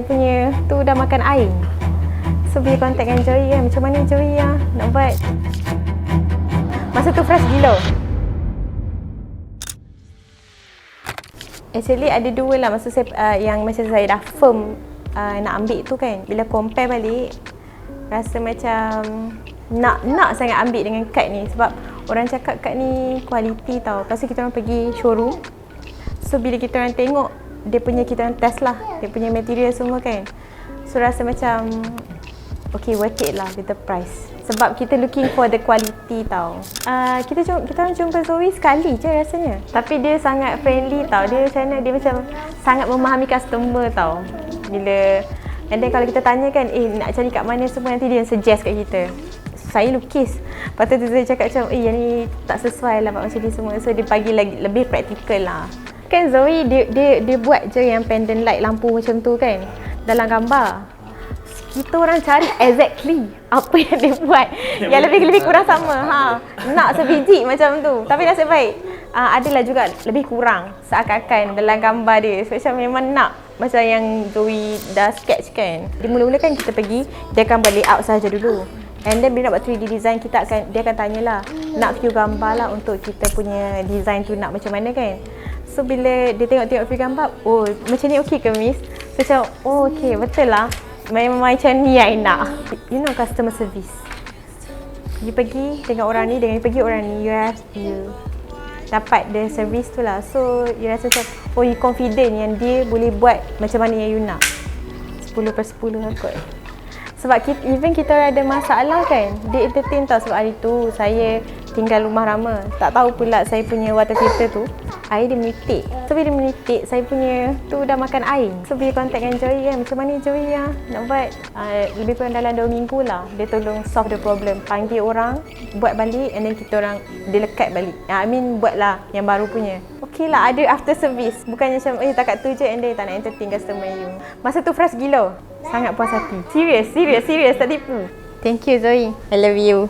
punya tu dah makan air. So bila contact dengan Joey kan, macam mana Joey nak buat. Masa tu fresh gila. Actually ada dua lah masa saya yang masa saya dah firm nak ambil tu kan. Bila compare balik, rasa macam nak sangat ambil dengan kad ni sebab orang cakap kad ni quality tau. Lepas tu kita orang pergi showroom. So bila kita orang tengok dia punya, kita orang test lah dia punya material semua kan. So rasa macam okay, worth it lah with the price. Sebab kita looking for the quality tau. Kita orang jumpa Zoe sekali je rasanya. Tapi dia sangat friendly tau. Dia macam mana, dia macam sangat memahami customer tau. Bila and then kalau kita tanya kan, nak cari kat mana semua, nanti dia suggest kat kita. Saya lukis. Lepas tu saya cakap macam, yang ni tak sesuai lah macam ni semua. So dia bagi lagi lebih praktikal lah. Kan Zoe dia buat je yang pendant light lampu macam tu kan dalam gambar. Kita orang cari exactly apa yang dia buat yang lebih kurang sama. Nak sebiji macam tu. Tapi nasib baik adalah juga lebih kurang seakan-akan dalam gambar dia. So macam memang nak macam yang Zoe dah sketch kan. Dia mula-mula kan kita pergi, dia akan buat layout saja dulu. And then bila nak buat 3D design, dia akan tanyalah nak view gambar lah untuk kita punya design tu nak macam mana kan. So bila dia tengok view gambar, oh macam ni okey ke Miss? So macam oh okey, betul lah. Memang macam ni yang I nak. You know customer service. You pergi dengan orang ni, dengan you pergi orang ni, you dapat the service tu lah. So you rasa macam oh you confident yang dia boleh buat macam mana yang you nak. 10/10 lah kot. Sebab even kita ada masalah kan, dia entertain tau. Sebab hari tu saya tinggal rumah lama. Tak tahu pula saya punya water filter tu air dia menitik. So bila dia menitik, saya punya tu dah makan air. So bila contact dengan Joey kan, macam mana Joey nak buat. Lebih kurang dalam 2 minggu lah dia tolong solve the problem. Panggil orang, buat balik and then kita orang dia lekat balik. I mean buat lah yang baru punya. Okey lah, ada after service. Bukannya macam takat tu je and then tak nak entertain customer you. Masa tu fresh gila. Sangat puas hati. Serius, tak tipu. Thank you Zoe. I love you.